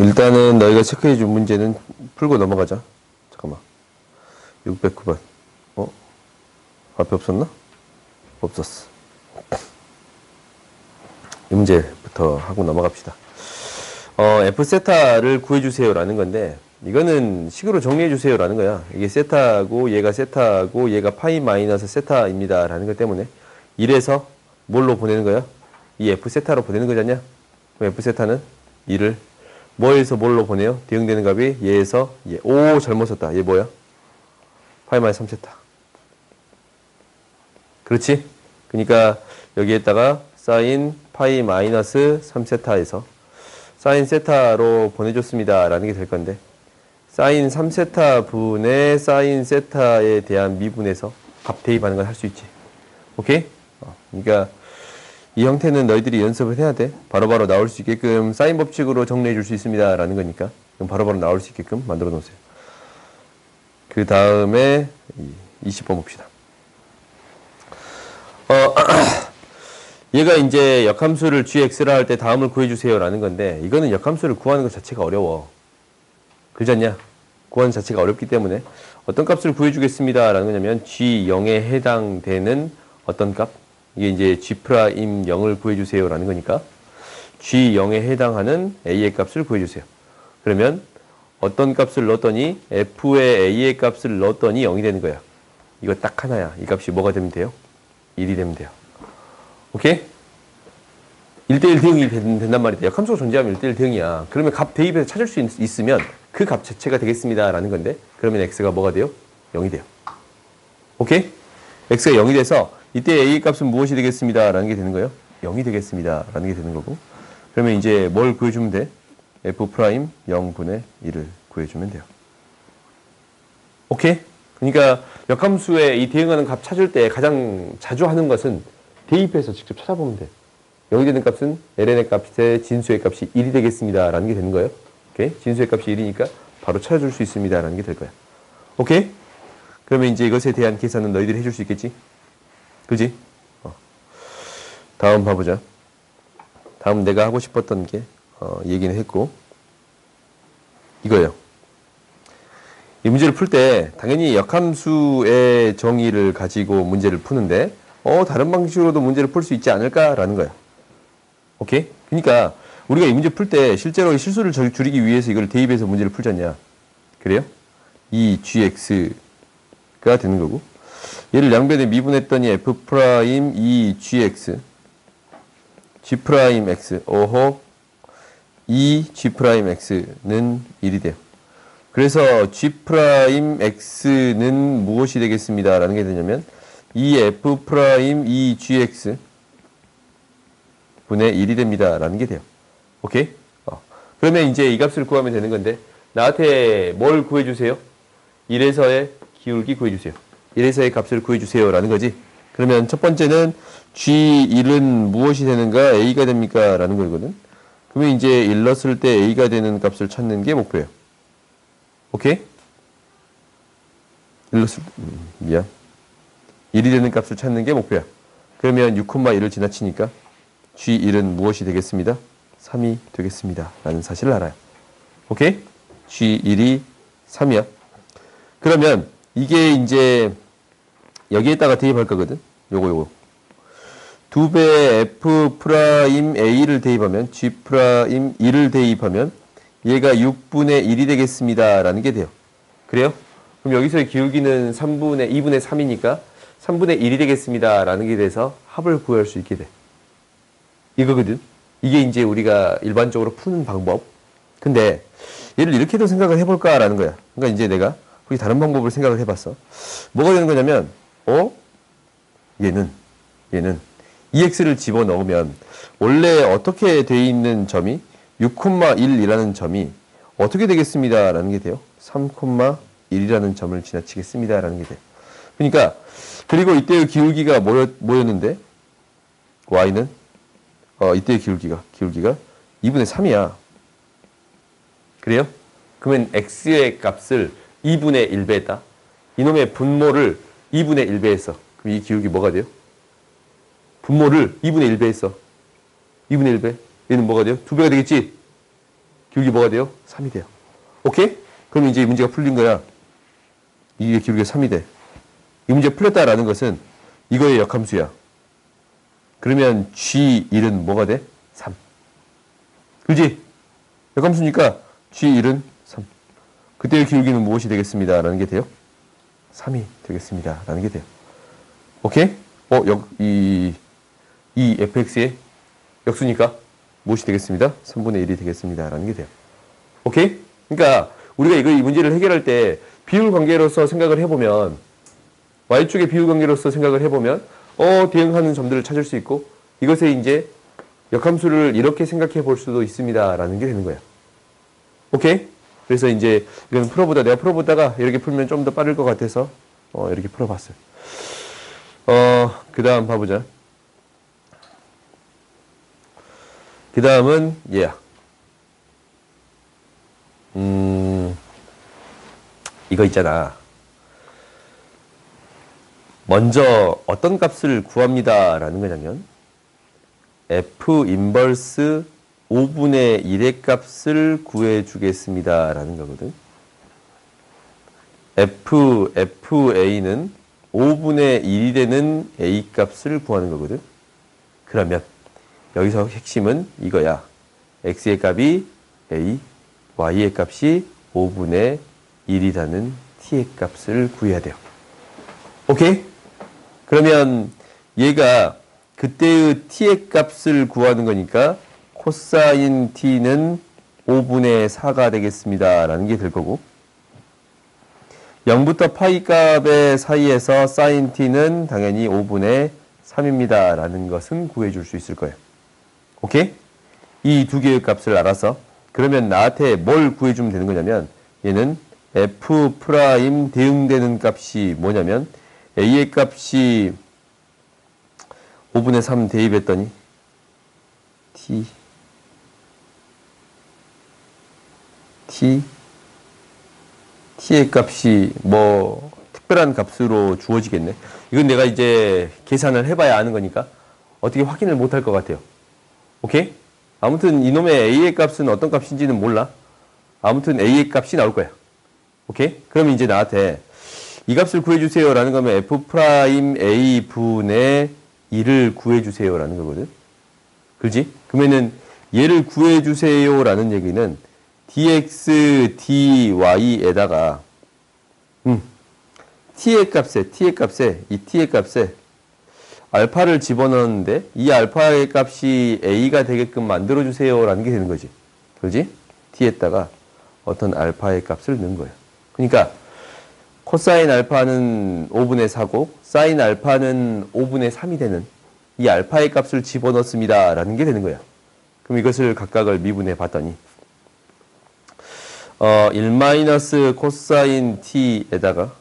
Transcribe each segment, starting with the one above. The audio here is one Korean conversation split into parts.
일단은 너희가 체크해 준 문제는 풀고 넘어가자. 잠깐만. 609번. 앞에 없었나? 없었어. 이 문제부터 하고 넘어갑시다. F세타를 구해주세요라는 건데, 이거는 식으로 정리해주세요라는 거야. 이게 세타고, 얘가 세타고, 얘가 파이 마이너스 세타입니다. 라는 것 때문에, 1에서 뭘로 보내는 거야? 이 F세타로 보내는 거잖냐? 그럼 F세타는 1을 뭐에서 뭘로 보내요? 대응되는 값이 얘에서 얘. 오, 잘못 썼다. 얘 뭐야? 파이 마이너스 3세타. 그렇지? 그러니까 여기에다가 사인 파이 마이너스 3세타에서 사인 세타로 보내줬습니다. 라는 게 될 건데, 사인 3세타 분의 사인 세타에 대한 미분에서 값 대입하는 걸 할 수 있지. 오케이? 그러니까 이 형태는 너희들이 연습을 해야 돼. 바로바로 나올 수 있게끔 사인 법칙으로 정리해 줄 수 있습니다. 라는 거니까. 그럼 바로바로 나올 수 있게끔 만들어 놓으세요. 그 다음에 20번 봅시다. 얘가 이제 역함수를 gx라 할 때 다음을 구해주세요. 라는 건데, 이거는 역함수를 구하는 것 자체가 어려워. 그렇지 않냐? 구하는 자체가 어렵기 때문에 어떤 값을 구해주겠습니다. 라는 거냐면 g0에 해당되는 어떤 값? 이게 이제 g'0을 구해주세요. 라는 거니까 g0에 해당하는 a의 값을 구해주세요. 그러면 어떤 값을 넣었더니 f의 a의 값을 넣었더니 0이 되는 거야. 이거 딱 하나야. 이 값이 뭐가 되면 돼요? 1이 되면 돼요. 오케이? 1대1 대응이 된단 말이다. 역함수가 존재하면 1대1 대응이야. 그러면 값 대입해서 찾을 수 있으면 그 값 자체가 되겠습니다. 라는 건데, 그러면 x가 뭐가 돼요? 0이 돼요. 오케이? x가 0이 돼서 이때 a의 값은 무엇이 되겠습니다. 라는 게 되는 거예요. 0이 되겠습니다. 라는 게 되는 거고, 그러면 이제 뭘 구해주면 돼? f' 0분의 1을 구해주면 돼요. 오케이? 그러니까 역함수에 이 대응하는 값 찾을 때 가장 자주 하는 것은 대입해서 직접 찾아보면 돼. 0이 되는 값은 ln의 값의 진수의 값이 1이 되겠습니다. 라는 게 되는 거예요. 오케이? 진수의 값이 1이니까 바로 찾아줄 수 있습니다. 라는 게 될 거야. 오케이? 그러면 이제 이것에 대한 계산은 너희들이 해줄 수 있겠지? 그지? 다음 봐보자. 다음 내가 하고 싶었던 게, 얘기는 했고, 이거예요. 이 문제를 풀 때, 당연히 역함수의 정의를 가지고 문제를 푸는데, 다른 방식으로도 문제를 풀 수 있지 않을까라는 거야. 오케이? 그러니까, 우리가 이 문제 풀 때, 실제로 실수를 줄이기 위해서 이걸 대입해서 문제를 풀잖냐. 그래요? 이 gx가 되는 거고, 얘를 양변에 미분했더니 f' 이 gx g'x 어허 이 g'x는 1이 돼요. 그래서 g'x는 무엇이 되겠습니다. 라는 게 되냐면 이 f' 이 gx 분의 1이 됩니다. 라는 게 돼요. 오케이? 그러면 이제 이 값을 구하면 되는 건데, 나한테 뭘 구해주세요? 1에서의 기울기 구해주세요. 1에서의 값을 구해주세요. 라는 거지. 그러면 첫 번째는 G1은 무엇이 되는가? A가 됩니까? 라는 거거든. 그러면 이제 1 넣었을 때 A가 되는 값을 찾는 게 목표예요. 오케이? 1 넣었을 때, 미안. 1이 되는 값을 찾는 게 목표야. 그러면 6,1을 지나치니까 G1은 무엇이 되겠습니다? 3이 되겠습니다. 라는 사실을 알아요. 오케이? G1이 3이야. 그러면 이게 이제 여기에다가 대입할 거거든. 요거 2배 F'A를 대입하면 G'1을 대입하면 얘가 6분의 1이 되겠습니다. 라는 게 돼요. 그래요? 그럼 여기서의 기울기는 2분의 3이니까 3분의 1이 되겠습니다. 라는 게 돼서 합을 구할 수 있게 돼. 이거거든. 이게 이제 우리가 일반적으로 푸는 방법. 근데 얘를 이렇게도 생각을 해볼까? 라는 거야. 그러니까 이제 내가 우리 다른 방법을 생각을 해봤어. 뭐가 되는 거냐면, 얘는 EX를 집어넣으면 원래 어떻게 돼 있는 점이 6,1이라는 점이 어떻게 되겠습니다. 라는 게 돼요. 3,1이라는 점을 지나치겠습니다. 라는 게 돼요. 그러니까, 그리고 이때의 기울기가 뭐였는데, Y는, 이때의 기울기가 2분의 3이야. 그래요? 그러면 X의 값을 2분의 1배 했다. 이놈의 분모를 2분의 1배 했어. 그럼 이 기울기 뭐가 돼요? 분모를 2분의 1배 했어. 2분의 1배. 얘는 뭐가 돼요? 2배가 되겠지? 기울기 뭐가 돼요? 3이 돼요. 오케이? 그럼 이제 이 문제가 풀린 거야. 이게 기울기가 3이 돼. 이 문제 풀렸다라는 것은 이거의 역함수야. 그러면 G1은 뭐가 돼? 3. 그지? 역함수니까 G1은 3. 그때의 기울기는 무엇이 되겠습니다. 라는 게 돼요? 3이 되겠습니다. 라는 게 돼요. 오케이? 이 fx의 역수니까 무엇이 되겠습니다? 3분의 1이 되겠습니다. 라는 게 돼요. 오케이? 그러니까 우리가 이 문제를 해결할 때 비율 관계로서 생각을 해보면 y쪽의 비율 관계로서 생각을 해보면 대응하는 점들을 찾을 수 있고 이것에 이제 역함수를 이렇게 생각해 볼 수도 있습니다. 라는 게 되는 거예요. 오케이? 그래서 이제 이건 내가 풀어보다가 이렇게 풀면 좀 더 빠를 것 같아서 이렇게 풀어봤어요. 그 다음 봐보자. 그 다음은 얘야. 이거 있잖아. 먼저 어떤 값을 구합니다. 라는 거냐면 f 인버스 5분의 1의 값을 구해주겠습니다. 라는 거거든. fa는 5분의 1이 되는 a 값을 구하는 거거든. 그러면 여기서 핵심은 이거야. x의 값이 a, y의 값이 5분의 1이라는 t의 값을 구해야 돼요. 오케이? 그러면 얘가 그때의 t의 값을 구하는 거니까 코사인 t는 5분의 4가 되겠습니다. 라는 게 될 거고 0부터 파이 값의 사이에서 사인 t는 당연히 5분의 3입니다. 라는 것은 구해줄 수 있을 거예요. 오케이? 이 두 개의 값을 알아서 그러면 나한테 뭘 구해주면 되는 거냐면 얘는 f 프라임 대응되는 값이 뭐냐면 a의 값이 5분의 3 대입했더니 t의 값이 뭐 특별한 값으로 주어지겠네. 이건 내가 이제 계산을 해봐야 아는 거니까 어떻게 확인을 못할 것 같아요. 오케이? 아무튼 이놈의 a의 값은 어떤 값인지는 몰라. 아무튼 a의 값이 나올 거야. 오케이? 그러면 이제 나한테 이 값을 구해주세요 라는 거면 f 프라임 a 분의 2를 구해주세요 라는 거거든. 그렇지? 그러면은 얘를 구해주세요 라는 얘기는 dx, dy에다가 t의 값에 이 t의 값에 알파를 집어넣었는데 이 알파의 값이 a가 되게끔 만들어주세요 라는 게 되는 거지. 그렇지? t에다가 어떤 알파의 값을 넣은 거예요. 그러니까 코사인 알파는 5분의 4고 사인 알파는 5분의 3이 되는 이 알파의 값을 집어넣습니다 라는 게 되는 거야. 그럼 이것을 각각을 미분해 봤더니 1 코사인 t에다가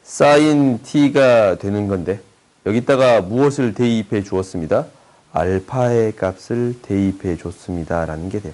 사인 t가 되는 건데 여기다가 무엇을 대입해 주었습니다. 알파의 값을 대입해 줬습니다 라는 게 돼요.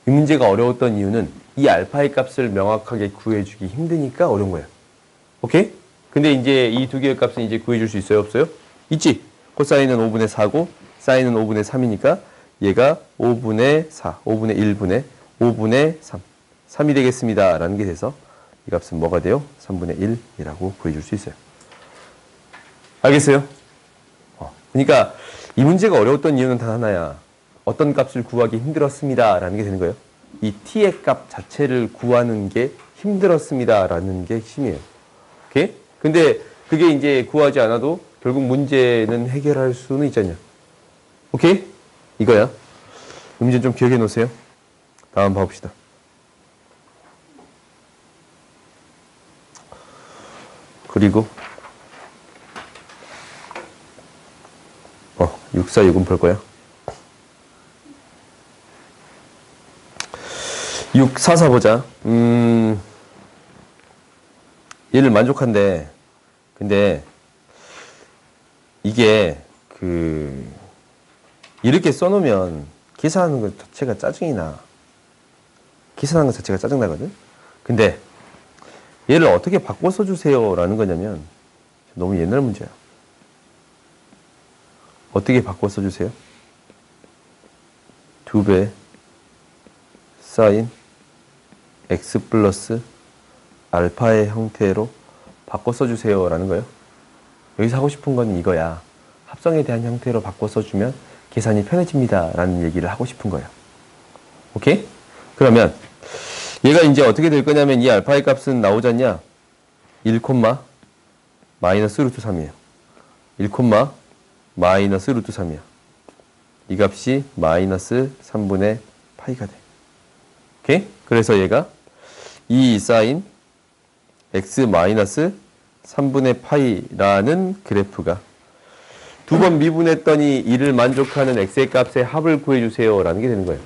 이 문제가 어려웠던 이유는 이 알파의 값을 명확하게 구해주기 힘드니까 어려운 거예요. 오케이? 근데 이제 이 두 개의 값은 이제 구해줄 수 있어요? 없어요? 있지? 코사인은 5분의 4고 사인은 5분의 3이니까 얘가 5분의 4, 5분의 1분의 5분의 3, 3이 되겠습니다 라는 게 돼서 이 값은 뭐가 돼요? 3분의 1이라고 구해줄 수 있어요. 알겠어요? 그러니까 이 문제가 어려웠던 이유는 단 하나야. 어떤 값을 구하기 힘들었습니다 라는 게 되는 거예요. 이 t의 값 자체를 구하는 게 힘들었습니다 라는 게 핵심이에요. 오케이? 근데 그게 이제 구하지 않아도 결국 문제는 해결할 수는 있잖아요. 오케이? 이거야. 이 문제 좀 기억해 놓으세요. 다음 봐봅시다. 그리고 646은 볼 거야. 644 보자. 얘를 만족한데 근데 이게 이렇게 써놓으면 계산하는 것 자체가 짜증이 나. 계산하는 것 자체가 짜증나거든. 근데 얘를 어떻게 바꿔 써주세요 라는 거냐면 너무 옛날 문제야. 어떻게 바꿔 써주세요? 2배 사인 x 플러스 알파의 형태로 바꿔 써주세요 라는 거예요. 여기서 하고 싶은 건 이거야. 합성에 대한 형태로 바꿔 써주면 계산이 편해집니다 라는 얘기를 하고 싶은 거예요. 오케이? 그러면 얘가 이제 어떻게 될 거냐면 이 알파의 값은 나오잖냐? 1, 마이너스 루트 3이에요. 1, 마이너스 루트 3이야. 이 값이 마이너스 3분의 파이가 돼. 오케이? 그래서 얘가 2 사인 x 마이너스 3분의 파이라는 그래프가 두 번 미분했더니 이를 만족하는 x의 값의 합을 구해주세요 라는 게 되는 거예요.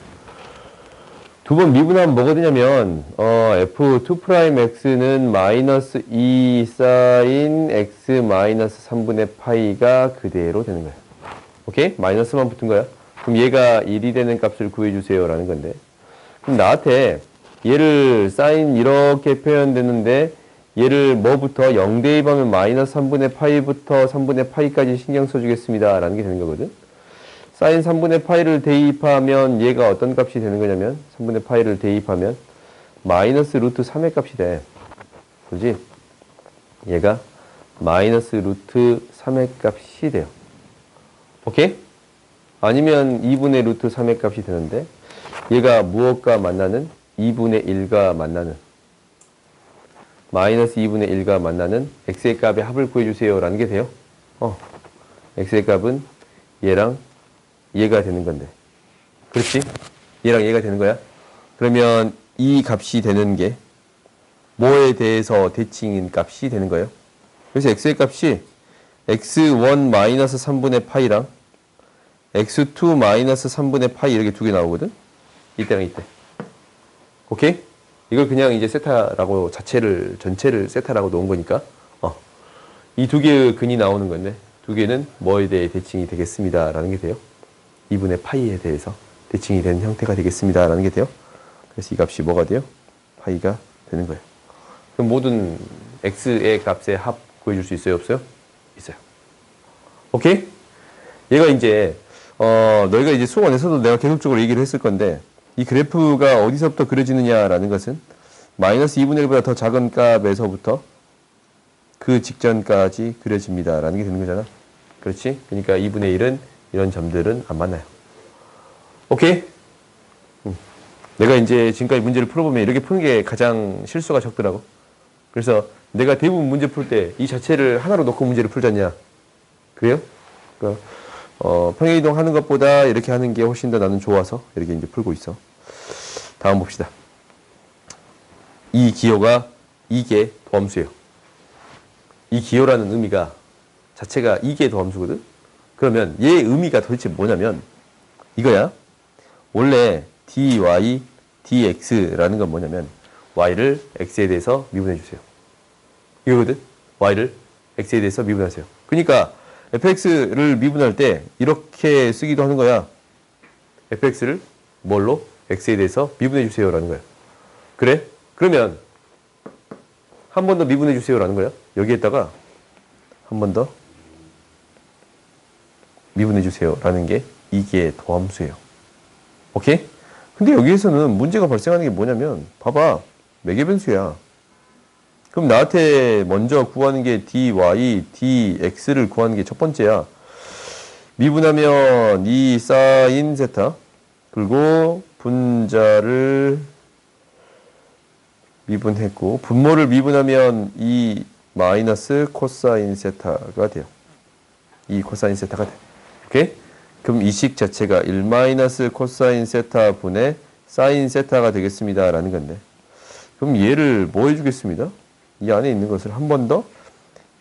두 번 미분하면 뭐가 되냐면 f2'x는 마이너스 2 사인 x 마이너스 3분의 파이가 그대로 되는 거예요. 오케이? 마이너스만 붙은 거야. 그럼 얘가 1이 되는 값을 구해주세요 라는 건데, 그럼 나한테 얘를 사인 이렇게 표현되는데 얘를 뭐부터 0 대입하면 마이너스 3분의 파이부터 3분의 파이까지 신경 써주겠습니다 라는 게 되는 거거든. 사인 3분의 파이를 대입하면 얘가 어떤 값이 되는 거냐면 3분의 파이를 대입하면 마이너스 루트 3의 값이 돼. 그지? 얘가 마이너스 루트 3의 값이 돼요. 오케이? 아니면 2분의 루트 3의 값이 되는데 얘가 무엇과 만나는? 2분의 1과 만나는 마이너스 2분의 1과 만나는 x의 값의 합을 구해주세요 라는 게 돼요. x의 값은 얘랑 얘가 되는 건데, 그렇지? 얘랑 얘가 되는 거야. 그러면 이 값이 되는 게 뭐에 대해서 대칭인 값이 되는 거예요. 그래서 x의 값이 x1 마이너스 3분의 파이랑 x2 마이너스 3분의 파이 이렇게 두 개 나오거든. 이때랑 이때. 오케이? 이걸 그냥 이제 세타라고 전체를 세타라고 놓은 거니까 이 두 개의 근이 나오는 건데 두 개는 뭐에 대해 대칭이 되겠습니다 라는 게 돼요. 2분의 파이에 대해서 대칭이 되는 형태가 되겠습니다 라는 게 돼요. 그래서 이 값이 뭐가 돼요? 파이가 되는 거예요. 그럼 모든 x의 값의 합 구해줄 수 있어요? 없어요? 있어요. 오케이? 얘가 이제 너희가 이제 수업원에서도 내가 계속적으로 얘기를 했을 건데, 이 그래프가 어디서부터 그려지느냐라는 것은 마이너스 2분의 1보다 더 작은 값에서부터 그 직전까지 그려집니다 라는 게 되는 거잖아. 그렇지? 그러니까 2분의 1은 이런 점들은 안 만나요. 오케이? 내가 이제 지금까지 문제를 풀어보면 이렇게 푸는 게 가장 실수가 적더라고. 그래서 내가 대부분 문제 풀 때 이 자체를 하나로 놓고 문제를 풀잖냐. 그래요? 그러니까 평행이동 하는 것보다 이렇게 하는 게 훨씬 더 나는 좋아서 이렇게 이제 풀고 있어. 다음 봅시다. 이 기호가 이계 도함수예요. 이 기호라는 의미가 자체가 이계 도함수거든. 그러면 얘의 의미가 도대체 뭐냐면 이거야. 원래 dy, dx라는 건 뭐냐면 y를 x에 대해서 미분해 주세요. 이거거든. y를 x에 대해서 미분하세요. 그러니까 fx를 미분할 때 이렇게 쓰기도 하는 거야. fx를 뭘로? x에 대해서 미분해 주세요 라는 거야. 그래? 그러면 한 번 더 미분해 주세요 라는 거야. 여기에다가 한 번 더 미분해 주세요 라는 게 이게 도함수예요. 오케이? 근데 여기에서는 문제가 발생하는 게 뭐냐면 봐봐. 매개 변수야. 그럼 나한테 먼저 구하는 게 dy, dx를 구하는 게 첫 번째야. 미분하면 이 사인 세타 그리고 분자를 미분했고 분모를 미분하면 이 마이너스 코사인 세타가 돼요. 이 코사인 세타가 돼. 오케이? 그럼 이 식 자체가 1 마이너스 코사인 세타 분의 사인 세타가 되겠습니다 라는 건데, 그럼 얘를 뭐 해주겠습니다? 이 안에 있는 것을 한 번 더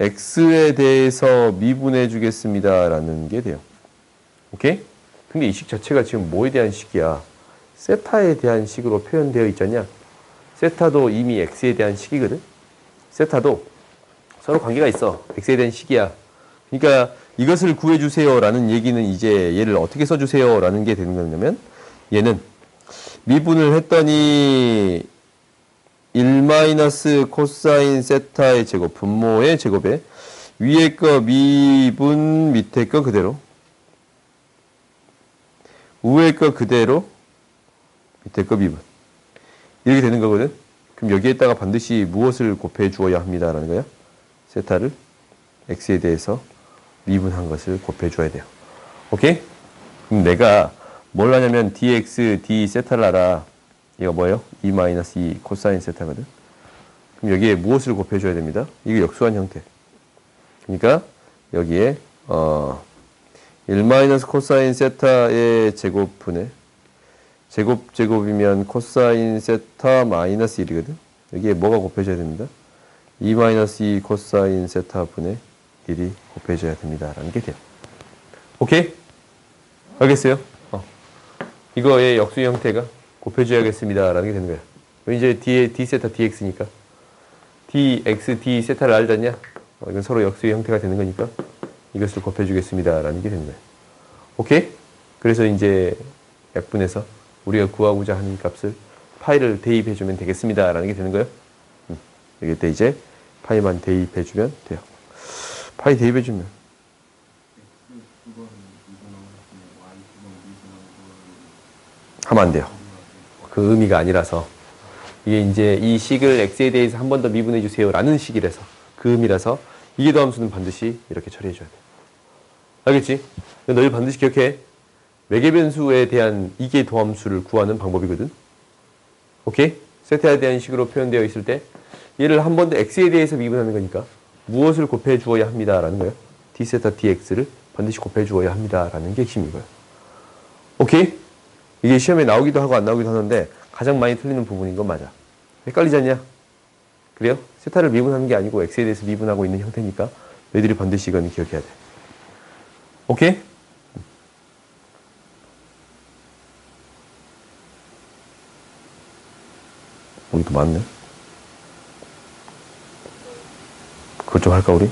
x에 대해서 미분해 주겠습니다 라는 게 돼요. 오케이? 근데 이 식 자체가 지금 뭐에 대한 식이야? 세타에 대한 식으로 표현되어 있잖냐? 세타도 이미 x에 대한 식이거든? 세타도 서로 관계가 있어. x에 대한 식이야. 그러니까 이것을 구해주세요 라는 얘기는 이제 얘를 어떻게 써주세요 라는 게 되는 거냐면, 얘는 미분을 했더니 1 마이너스 코사인 세타의 제곱 분모의 제곱에 위에 거 미분 밑에 거 그대로, 위에 거 그대로 밑에 거 미분. 이렇게 되는 거거든. 그럼 여기에다가 반드시 무엇을 곱해 주어야 합니다라는 거야. 세타를 x에 대해서 미분한 것을 곱해 줘야 돼요. 오케이? 그럼 내가 뭘 하냐면 dx, d 세타를 알아. 이거 뭐예요? 2-2 코사인 세타거든. 그럼 여기에 무엇을 곱해 줘야 됩니다. 이거 역수한 형태. 그러니까 여기에 1 코사인 세타의 제곱분의 제곱이면 코사인 세타 마이너스 1이거든. 여기에 뭐가 곱해져야 됩니다. 2-2 코사인 세타 분의 1이 곱해져야 됩니다. 라는 게 돼요. 오케이? 알겠어요? 이거의 역수 형태가 곱해줘야겠습니다. 라는 게 되는 거야. 이제 뒤에 d 세타 dx니까 dx, d 세타를 알잖냐? 이건 서로 역수의 형태가 되는 거니까 이것을 곱해주겠습니다. 라는 게 되는 거야. 오케이? 그래서 이제 약분해서 우리가 구하고자 하는 값을 파이를 대입해주면 되겠습니다. 라는 게 되는 거예요. 여기 때 이제 파이만 대입해주면 돼요. 파이 대입해주면. 하면 안 돼요. 그 의미가 아니라서. 이게 이제 이 식을 x에 대해서 한 번 더 미분해 주세요. 라는 식이라서. 그 의미라서 이게 더함수는 반드시 이렇게 처리해줘야 돼. 알겠지? 너희 반드시 기억해. 매개변수에 대한 이게 더함수를 구하는 방법이거든. 오케이? 세타에 대한 식으로 표현되어 있을 때 얘를 한 번 더 x에 대해서 미분하는 거니까 무엇을 곱해 주어야 합니다. 라는 거예요. d세타 dx를 반드시 곱해 주어야 합니다. 라는 게 핵심이고요. 오케이? 이게 시험에 나오기도 하고 안 나오기도 하는데 가장 많이 틀리는 부분인 건 맞아. 헷갈리지 않냐? 그래요? 세타를 미분하는 게 아니고 x에 대해서 미분하고 있는 형태니까 너희들이 반드시 이건 기억해야 돼. 오케이? 이거 맞네. 그것 좀 할까 우리?